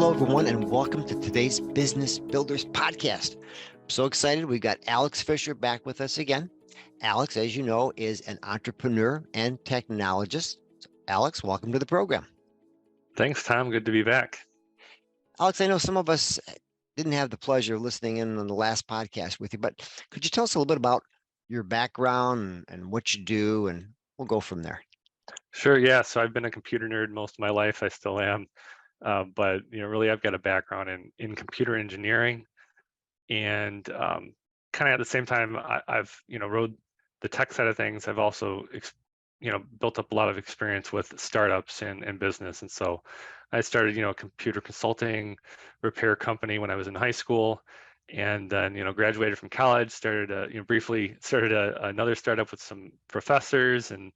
Hello, everyone, and welcome to today's Business Builders Podcast. I'm so excited. We've got Alex Fisher back with us again. Alex, as you know, is an entrepreneur and technologist. So, Alex, welcome to the program. Thanks, Tom. Good to be back. Alex, I know some of us didn't have the pleasure of listening in on the last podcast with you, but could you tell us a little bit about your background and what you do, and we'll go from there. Sure. Yeah. So I've been a computer nerd most of my life. I still am. But really, I've got a background in computer engineering, and kind of at the same time, I've rode the tech side of things. I've also built up a lot of experience with startups and business, and so I started a computer consulting repair company when I was in high school, and then graduated from college, started briefly started another startup with some professors and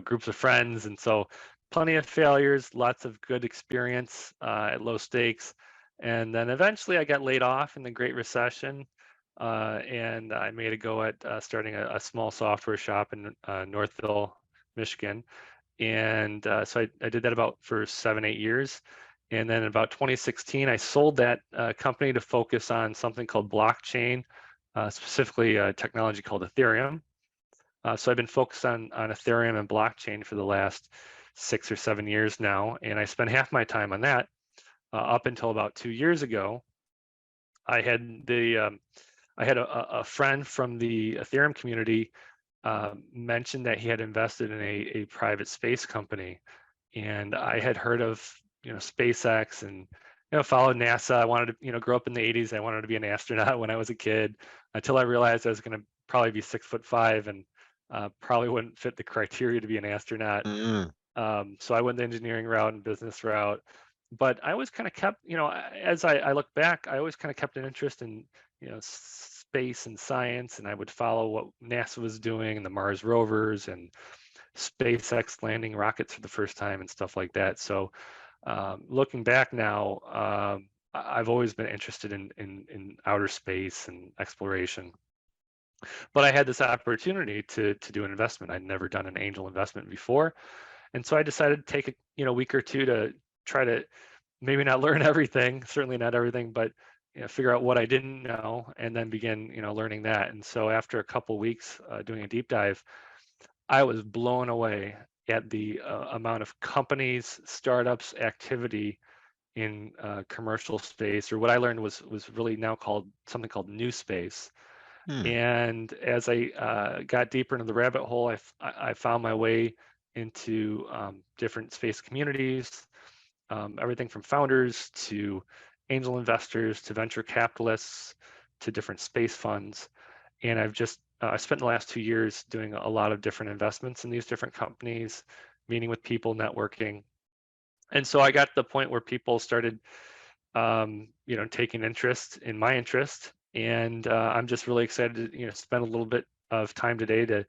groups of friends, and so plenty of failures, lots of good experience at low stakes. And then eventually I got laid off in the Great Recession, and I made a go at starting a small software shop in Northville, Michigan. And so I did that about for 7, 8 years. And then in about 2016, I sold that company to focus on something called blockchain, specifically a technology called Ethereum. So I've been focused on Ethereum and blockchain for the last 6 or 7 years now, and I spent half my time on that up until about 2 years ago. I had a friend from the Ethereum community mentioned that he had invested in a private space company, and I had heard of SpaceX and followed NASA. I wanted to grow up in the 80s. I wanted to be an astronaut when I was a kid, until I realized I was going to probably be 6'5" and probably wouldn't fit the criteria to be an astronaut. So I went the engineering route and business route. But I always kind of kept, as I look back, I always kind of kept an interest in, space and science, and I would follow what NASA was doing and the Mars rovers and SpaceX landing rockets for the first time and stuff like that. So looking back now, I've always been interested in outer space and exploration. But I had this opportunity to do an investment. I'd never done an angel investment before. And so I decided to take a week or two to try to maybe not learn everything, certainly not everything, but figure out what I didn't know, and then begin learning that. And so after a couple weeks doing a deep dive, I was blown away at the amount of companies, startups, activity in commercial space, or what I learned was really now called something called new space. And as I got deeper into the rabbit hole, I found my way into different space communities, everything from founders to angel investors to venture capitalists to different space funds. And I spent the last 2 years doing a lot of different investments in these different companies, meeting with people, networking. And so I got to the point where people started, taking interest in my interest. And I'm just really excited to, spend a little bit of time today to,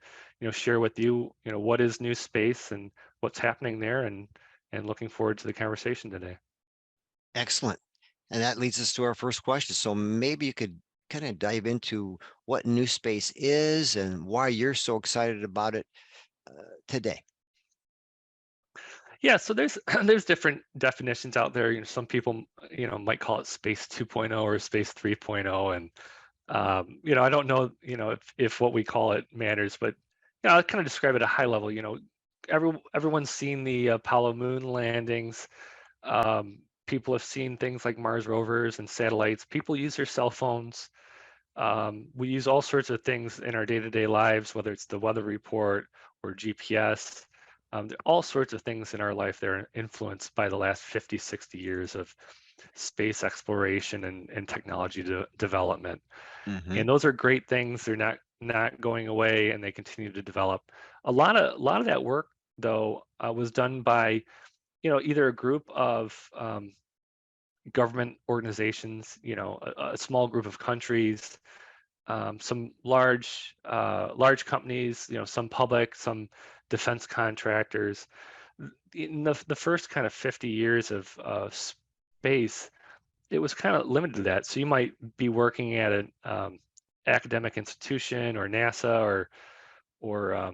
share with you, what is new space and what's happening there, and looking forward to the conversation today. Excellent. And that leads us to our first question. So maybe you could kind of dive into what new space is and why you're so excited about it today. Yeah, so there's there's different definitions out there. Some people might call it space 2.0 or space 3.0, and I don't know if what we call it matters, but I'll kind of describe it at a high level. Everyone's seen the Apollo moon landings. People have seen things like Mars rovers and satellites. People use their cell phones. We use all sorts of things in our day-to-day lives, whether it's the weather report or GPS. There are all sorts of things in our life that are influenced by the last 50, 60 years of space exploration and technology development. And those are great things. They're not going away, and they continue to develop. A lot of that work, though, was done by either a group of government organizations, a small group of countries, some large companies, some public, some defense contractors. In the first kind of 50 years of space, it was kind of limited to that. So you might be working at an academic institution or NASA or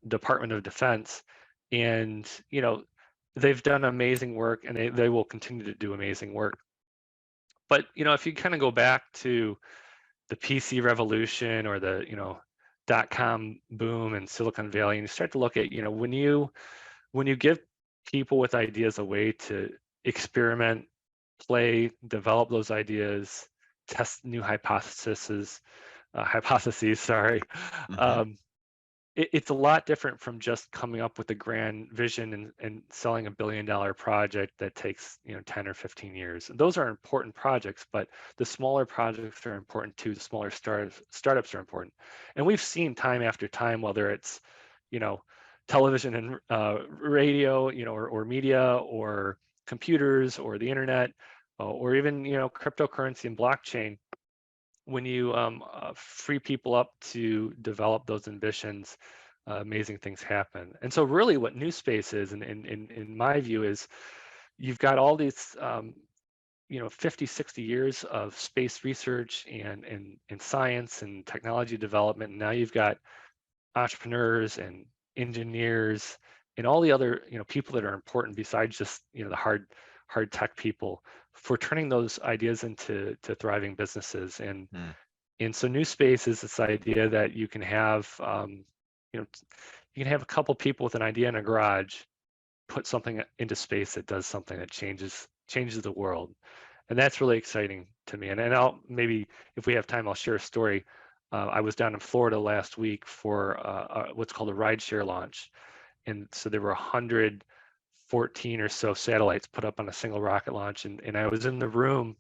Department of Defense, and they've done amazing work, and they will continue to do amazing work. But if you kind of go back to the PC revolution or the dot-com boom in Silicon Valley, and you start to look at when you give people with ideas a way to experiment, play, develop those ideas, test new hypotheses, sorry. Hmm. um, it's a lot different from just coming up with a grand vision and selling $1 billion project that takes 10 or 15 years. Those are important projects, but the smaller projects are important too. The smaller startups are important, and we've seen time after time, whether it's you know television and radio, or media, or computers, or the internet, or even cryptocurrency and blockchain. When you free people up to develop those ambitions, amazing things happen. And so really what new space is, in my view, is you've got all these 50, 60 years of space research and science and technology development. And now you've got entrepreneurs and engineers and all the other people that are important besides just the hard tech people, for turning those ideas into thriving businesses. And so new space is this idea that you can have, you know, you can have a couple people with an idea in a garage, put something into space that does something that changes the world, and that's really exciting to me. And I'll maybe, if we have time, I'll share a story. I was down in Florida last week for what's called a rideshare launch, and so there were 114 or so satellites put up on a single rocket launch, and I was in the room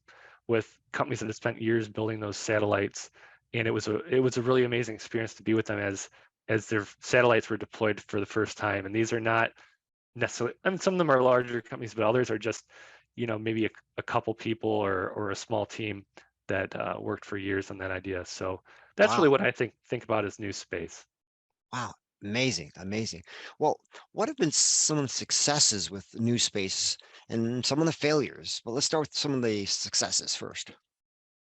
with companies that have spent years building those satellites, and it was a really amazing experience to be with them as their satellites were deployed for the first time. And these are not necessarily, I mean, some of them are larger companies, but others are just maybe a couple people or a small team that worked for years on that idea. So that's really Wow. what I think about as new space. Wow. Amazing. Amazing. Well, what have been some of the successes with new space and some of the failures? Well, let's start with some of the successes first.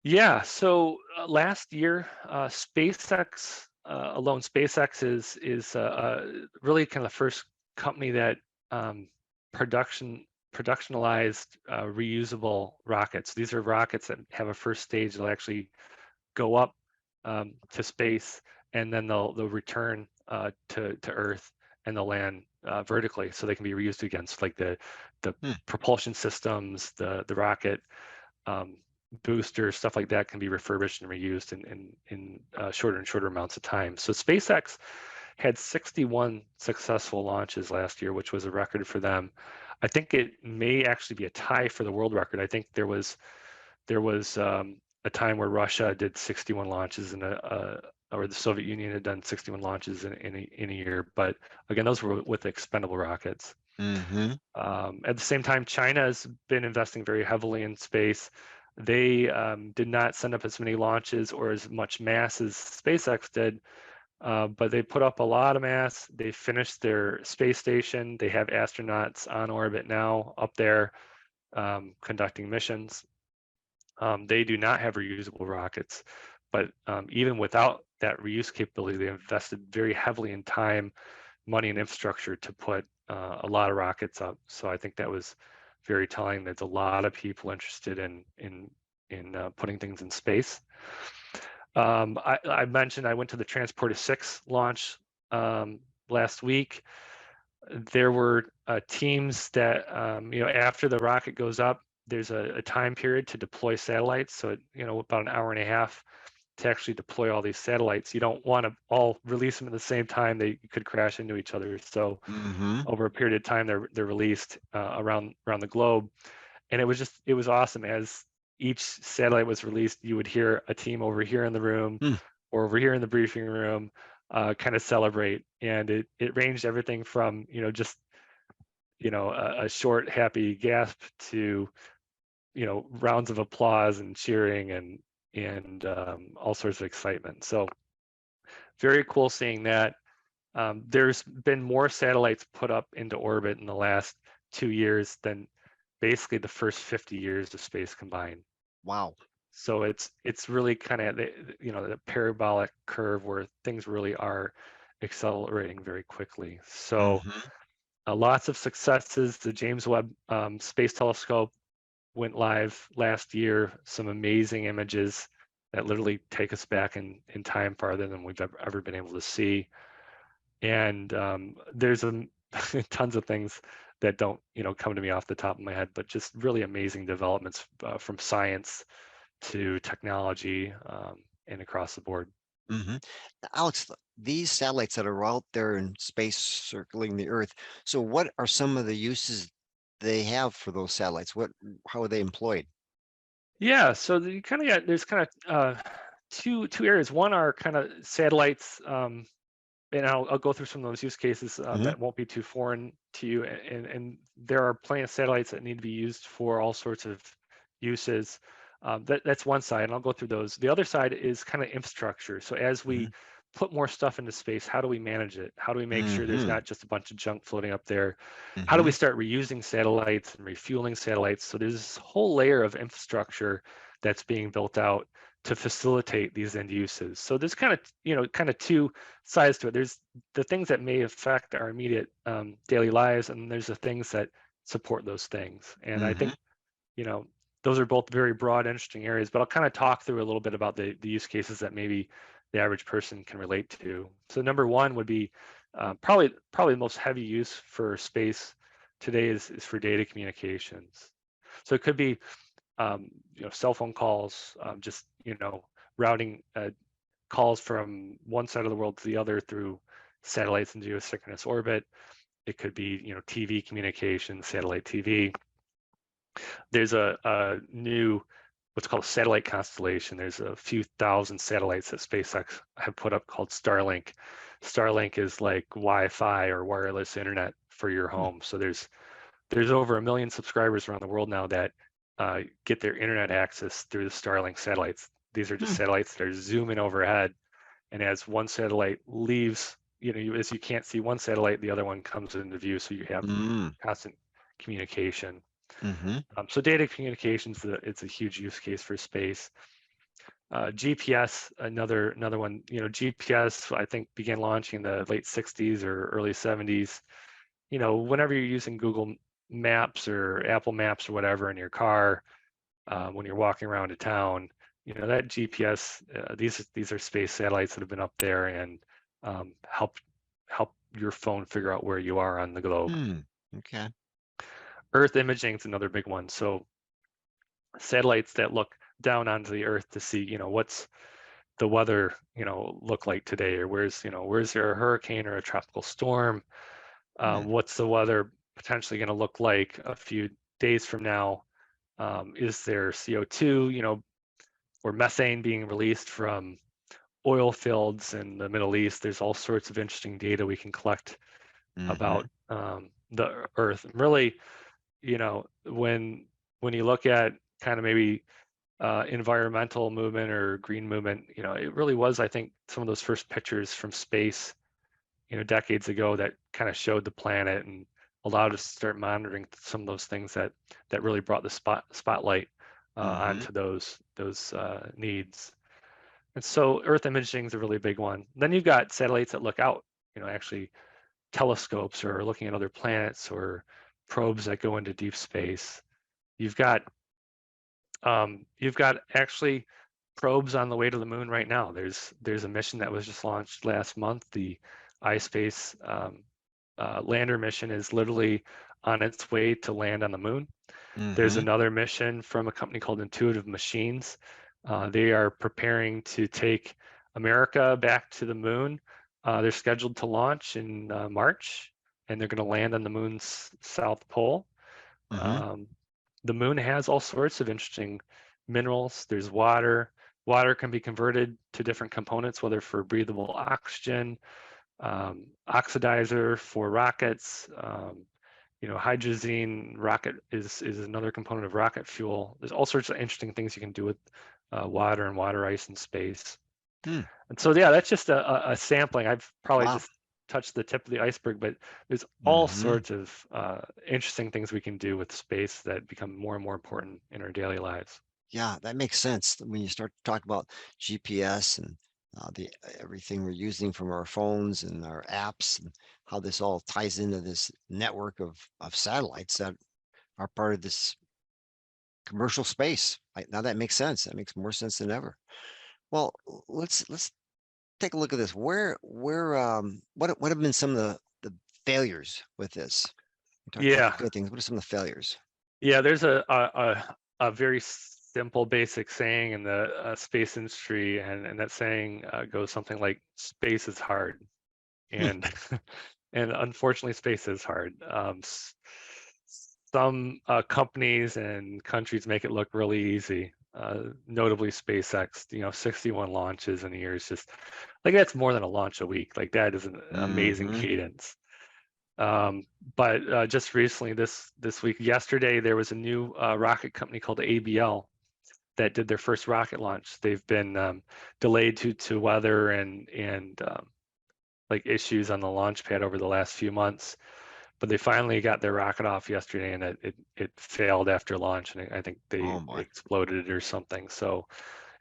Yeah, so last year, SpaceX is really kind of the first company that um, productionalized reusable rockets. These are rockets that have a first stage that'll actually go up to space, and then they'll return to Earth, and they'll land vertically, so they can be reused again. So like the Hmm. propulsion systems, the rocket um, boosters, stuff like that can be refurbished and reused in shorter and shorter amounts of time. So SpaceX had 61 successful launches last year, which was a record for them. I think it may actually be a tie for the world record. I think there was a time where Russia did 61 launches or the Soviet Union had done 61 launches in a year. But again, those were with expendable rockets. Mm-hmm. At the same time, China has been investing very heavily in space. They did not send up as many launches or as much mass as SpaceX did, but they put up a lot of mass. They finished their space station. They have astronauts on orbit now up there conducting missions. They do not have reusable rockets, but even without that reuse capability, they invested very heavily in time, money, and infrastructure to put a lot of rockets up. So I think that was very telling. There's a lot of people interested in putting things in space. I mentioned I went to the Transporter 6 launch last week. There were teams that after the rocket goes up, there's a time period to deploy satellites. So about an hour and a half to actually deploy all these satellites. You don't want to all release them at the same time; they could crash into each other. So Mm-hmm. over a period of time, they're released around the globe, and it was awesome. As each satellite was released, you would hear a team over here in the room Hmm. or over here in the briefing room kind of celebrate, and it ranged everything from just a short happy gasp to rounds of applause and cheering and all sorts of excitement. So very cool seeing that. There's been more satellites put up into orbit in the last 2 years than basically the first 50 years of space combined. Wow. So it's really kind of the parabolic curve where things really are accelerating very quickly. So Mm-hmm. Lots of successes. The James Webb Space Telescope went live last year. Some amazing images that literally take us back in time farther than we've ever been able to see. And there's tons of things that don't come to me off the top of my head, but just really amazing developments from science to technology and across the board. Hmm. Alex, these satellites that are out there in space circling the Earth, so what are some of the uses they have for those satellites? How are they employed? Yeah, so you kind of got there's kind of two areas. One are kind of satellites, and I'll go through some of those use cases Hmm. that won't be too foreign to you. And there are plenty of satellites that need to be used for all sorts of uses. That's one side, and I'll go through those. The other side is kind of infrastructure. So as we Hmm. put more stuff into space, how do we manage it? How do we make sure there's Hmm. not just a bunch of junk floating up there? How do we Hmm. start reusing satellites and refueling satellites? So there's this whole layer of infrastructure that's being built out to facilitate these end uses. So there's kind of kind of two sides to it. There's the things that may affect our immediate daily lives, and there's the things that support those things. And I Hmm. think you know those are both very broad, interesting areas. But I'll kind of talk through a little bit about the use cases that maybe the average person can relate to. So number one would be probably the most heavy use for space today is for data communications. So it could be cell phone calls, just routing calls from one side of the world to the other through satellites in geosynchronous orbit. It could be TV communication, satellite TV. There's a new what's called a satellite constellation. There's a few thousand satellites that SpaceX have put up called Starlink. Starlink is like Wi-Fi or wireless internet for your home. So there's over 1 million subscribers around the world now that get their internet access through the Starlink satellites. These are just satellites that are zooming overhead, and as one satellite leaves, as you can't see one satellite, the other one comes into view, so you have Hmm. constant communication. Hmm. So data communications, it's a huge use case for space. GPS, another one. GPS, I think, began launching in the late 60s or early 70s. Whenever you're using Google Maps or Apple Maps or whatever in your car, when you're walking around a town, that GPS, these are space satellites that have been up there and help your phone figure out where you are on the globe. Hmm. Okay. Earth imaging is another big one. So satellites that look down onto the Earth to see, what's the weather, look like today, or where's there a hurricane or a tropical storm? Hmm. What's the weather potentially going to look like a few days from now? Is there CO2, or methane being released from oil fields in the Middle East? There's all sorts of interesting data we can collect Hmm. about the Earth. And really, when you look at kind of maybe environmental movement or green movement, it really was, I think, some of those first pictures from space, decades ago that kind of showed the planet and allowed us to start monitoring some of those things that really brought the spotlight Hmm. onto those needs. And so Earth imaging is a really big one. Then you've got satellites that look out, actually telescopes or looking at other planets or probes that go into deep space. You've got actually probes on the way to the moon right now. There's a mission that was just launched last month. The iSpace lander mission is literally on its way to land on the moon. There's Hmm. another mission from a company called Intuitive Machines. They are preparing to take America back to the moon. They're scheduled to launch in March, and they're going to land on the moon's south pole. Hmm. Um, the moon has all sorts of interesting minerals. There's water. Water can be converted to different components, whether for breathable oxygen, oxidizer for rockets. Hydrazine rocket is another component of rocket fuel. There's all sorts of interesting things you can do with water and water ice in space. Hmm. And so, yeah, that's just a sampling. I've probably Wow. just touched the tip of the iceberg, but there's all Hmm. sorts of interesting things we can do with space that become more and more important in our daily lives. Yeah, that makes sense when you start to talk about GPS and the everything we're using from our phones and our apps, and how this all ties into this network of satellites that are part of this commercial space. Now that makes sense. That makes more sense than ever. Well, let's take a look at this. What have been some of the failures with this? We talked about the Yeah, good things. What are some of the failures? yeah. There's a very simple, basic saying in the space industry, and that saying goes something like, "Space is hard," Hmm. and and unfortunately, space is hard. Some companies and countries make it look really easy. Notably, SpaceX. 61 launches in a year is just like that's more than a launch a week. Like that is an amazing Mm-hmm. cadence. But just recently, this week, yesterday, there was a new rocket company called ABL that did their first rocket launch. They've been delayed to weather and like issues on the launch pad over the last few months, but they finally got their rocket off yesterday, and it failed after launch, and I think they Oh boy. exploded it or something. So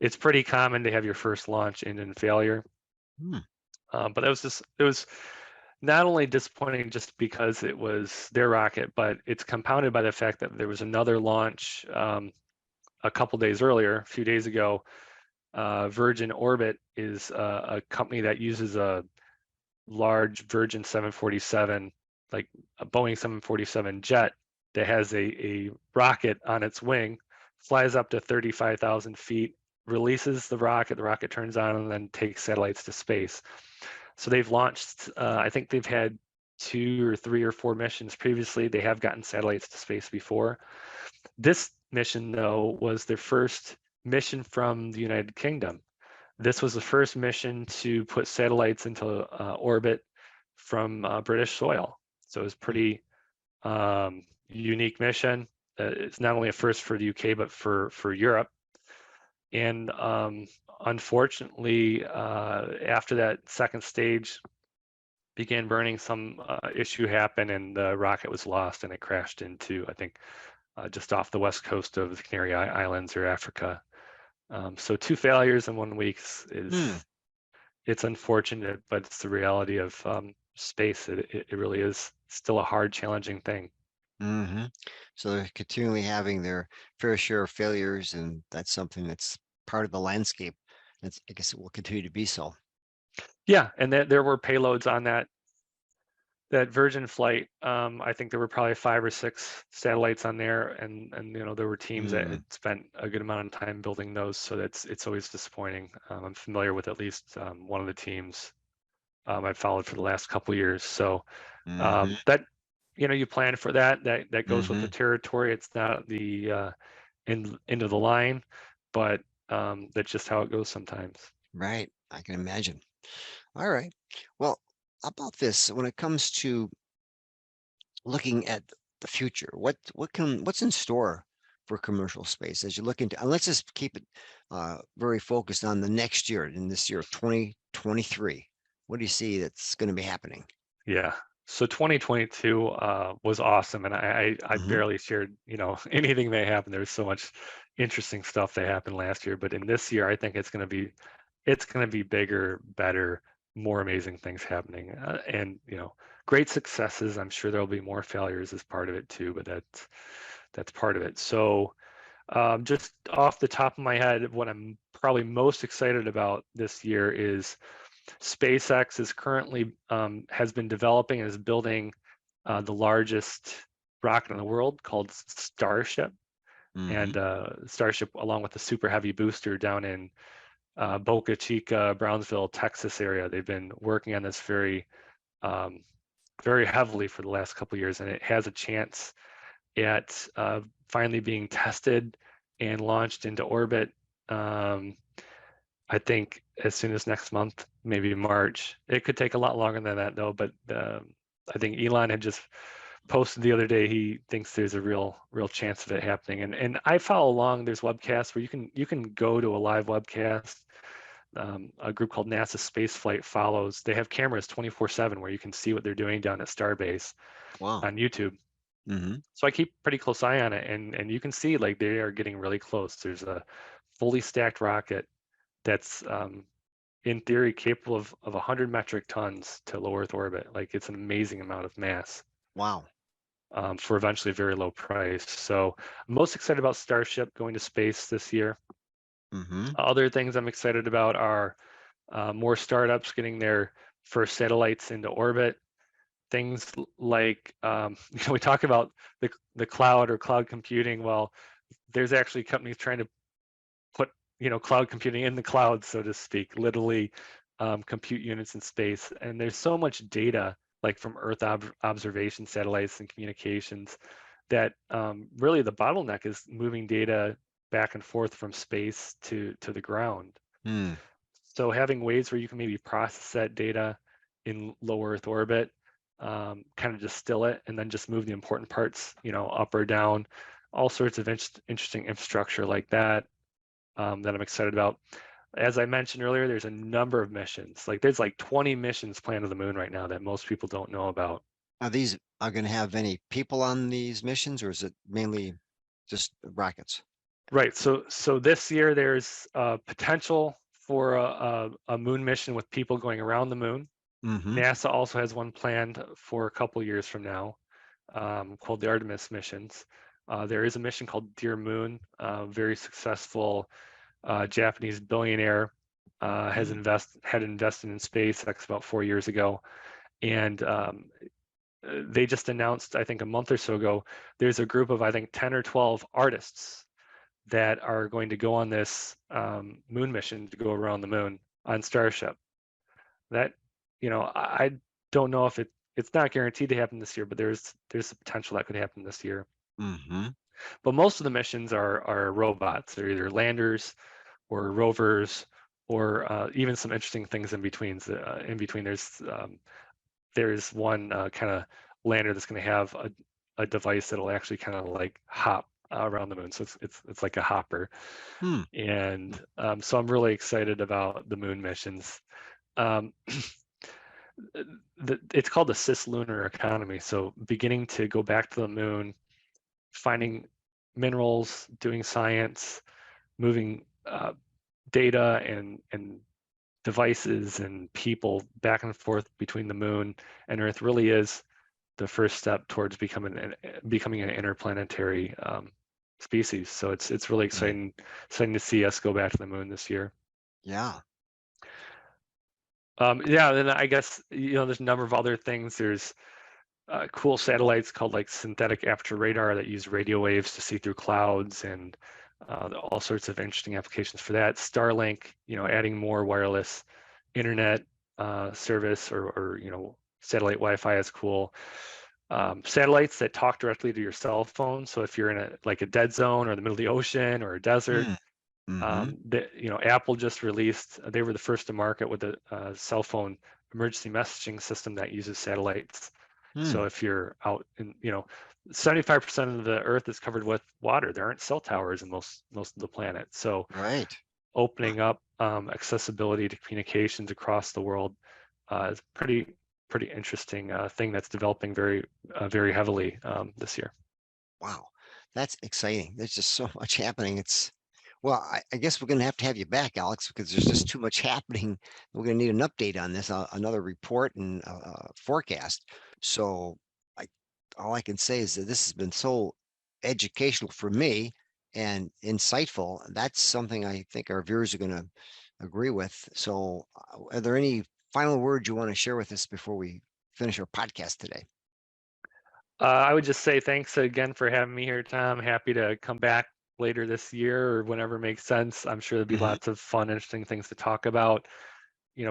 it's pretty common to have your first launch end in failure. Hmm. But it was not only disappointing just because it was their rocket, but it's compounded by the fact that there was another launch a couple days earlier, a few days ago. Virgin Orbit is a company that uses a large Virgin 747, like a Boeing 747 jet that has a rocket on its wing, flies up to 35,000 feet, releases the rocket turns on, and then takes satellites to space. So they've launched, I think they've had 2 or 3 or 4 missions previously. They have gotten satellites to space before. This mission, though, was their first mission from the United Kingdom. This was the first mission to put satellites into orbit from British soil. So it was pretty unique mission. It's not only a first for the UK, but for Europe. And unfortunately, after that second stage began burning, some issue happened and the rocket was lost and it crashed into, I think, just off the west coast of the Canary Islands or Africa. So 2 failures in 1 week Hmm. it's unfortunate, but it's the reality of space. It really is still a hard, challenging thing. Mm-hmm. So they're continually having their fair share of failures, and that's something that's part of the landscape. I guess it will continue to be so. Yeah, and there were payloads on that Virgin flight. I think there were probably 5 or 6 satellites on there, and there were teams that Mm, had spent a good amount of time building those. So it's always disappointing. I'm familiar with at least one of the teams I've followed for the last couple of years. So mm-hmm. that you plan for that. That goes with Mm-hmm. the territory. It's not the end of the line, but that's just how it goes sometimes. Right. I can imagine. All right. Well, how about this? When it comes to looking at the future, what's in store for commercial space as you look into, and let's just keep it very focused on the next year, in this year, 2023. What do you see that's going to be happening? Yeah. So 2022 was awesome, and I Hmm. barely shared anything that happened. There was so much interesting stuff that happened last year, but in this year, I think it's gonna be bigger, better, more amazing things happening, and great successes. I'm sure there'll be more failures as part of it too, but that's part of it. So just off the top of my head, what I'm probably most excited about this year is SpaceX is currently has been developing and is building the largest rocket in the world called Starship, Hmm. and Starship, along with the Super Heavy booster down in Boca Chica, Brownsville, Texas area. They've been working on this um, very heavily for the last couple of years, and it has a chance at finally being tested and launched into orbit. Um, I think as soon as next month, maybe March. It could take a lot longer than that though, but I think Elon had just posted the other day he thinks there's a real chance of it happening. And I follow along. There's webcasts where you can go to a live webcast. A group called NASA Spaceflight follows. They have cameras 24/7 where you can see what they're doing down at Starbase Wow. on YouTube. Hmm. So I keep pretty close eye on it, and you can see like they are getting really close. There's a fully stacked rocket that's in theory capable of 100 metric tons to low Earth orbit. Like, it's an amazing amount of mass Wow. for eventually a very low price. So I'm most excited about Starship going to space this year. Mm-hmm. Other things I'm excited about are more startups getting their first satellites into orbit. Things like we talk about the cloud or cloud computing. Well, there's actually companies trying to put cloud computing in the cloud, so to speak, literally compute units in space. And there's so much data, like from Earth observation satellites and communications, that really the bottleneck is moving data back and forth from space to the ground. Hmm. So having ways where you can maybe process that data in low Earth orbit, kind of distill it, and then just move the important parts, up or down, all sorts of interesting infrastructure like that, that I'm excited about. As I mentioned earlier, there's a number of missions. Like, there's like 20 missions planned to the moon right now that most people don't know about. Are these are going to have any people on these missions, or is it mainly just rockets? Right. So this year there's potential for a moon mission with people going around the moon. Mm-hmm. NASA also has one planned for a couple years from now, called the Artemis missions. There is a mission called Dear Moon, very successful Japanese billionaire had invested in SpaceX about 4 years ago, and they just announced, I think a month or so ago, there's a group of, I think, 10 or 12 artists that are going to go on this moon mission to go around the moon on Starship. That, I don't know if it's not guaranteed to happen this year, but there's a potential that could happen this year. Mm-hmm. But most of the missions are robots. They're either landers or rovers, or even some interesting things in between. There's one kind of lander that's going to have a device that'll actually kind of like hop around the moon. So it's like a hopper. Hmm. And so I'm really excited about the moon missions. Um, it's called the cislunar economy. So beginning to go back to the moon, finding minerals, doing science, moving data and devices and people back and forth between the moon and Earth really is the first step towards becoming an interplanetary species. So it's really Hmm. exciting to see us go back to the moon this year. Yeah. Yeah, then I guess there's a number of other things. There's cool satellites called like synthetic aperture radar that use radio waves to see through clouds, and all sorts of interesting applications for that. Starlink, adding more wireless internet service, or satellite Wi-Fi is cool. Satellites that talk directly to your cell phone. So if you're in a dead zone or the middle of the ocean or a desert, Hmm. Mm-hmm. Apple just released. They were the first to market with a cell phone emergency messaging system that uses satellites. Hmm. So if you're out in, 75% of the Earth is covered with water. There aren't cell towers in most of the planet. So Right. Huh. opening up accessibility to communications across the world is pretty interesting thing that's developing very heavily this year. Wow. That's exciting. There's just so much happening. Well, I guess we're going to have you back, Alex, because there's just too much happening. We're going to need an update on this, another report and forecast. So all I can say is that this has been so educational for me and insightful. That's something I think our viewers are going to agree with. So are there any final words you want to share with us before we finish our podcast today? I would just say thanks again for having me here, Tom. Happy to come back later this year or whenever makes sense. I'm sure there'll be Hmm. lots of fun, interesting things to talk about.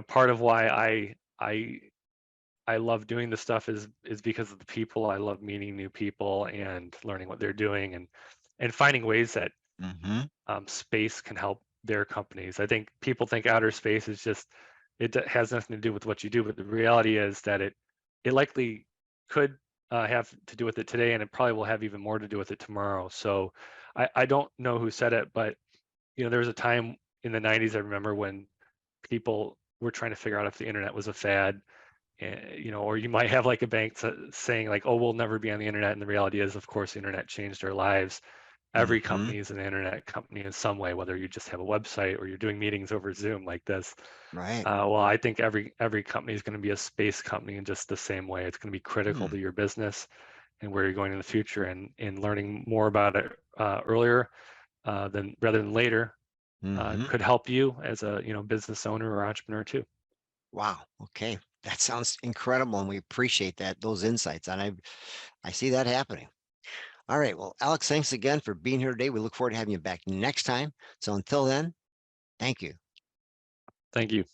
Part of why I love doing this stuff is because of the people. I love meeting new people and learning what they're doing, and finding ways that Hmm. space can help their companies. I think people think outer space is just has nothing to do with what you do, but the reality is that it likely could have to do with it today, and it probably will have even more to do with it tomorrow. So I don't know who said it, but there was a time in the 90s, I remember, when people were trying to figure out if the internet was a fad. Or you might have like a bank saying like, oh, we'll never be on the internet, and the reality is, of course, the internet changed our lives. every Hmm. company is an internet company in some way, whether you just have a website or you're doing meetings over Zoom like this. Right. Well, I think every company is going to be a space company in just the same way. It's going to be critical Hmm. to your business and where you're going in the future, and learning more about it earlier than rather than later Hmm. could help you as a business owner or entrepreneur too. Wow. Okay. That sounds incredible. And we appreciate those insights. And I see that happening. All right. Well, Alex, thanks again for being here today. We look forward to having you back next time. So until then, thank you. Thank you.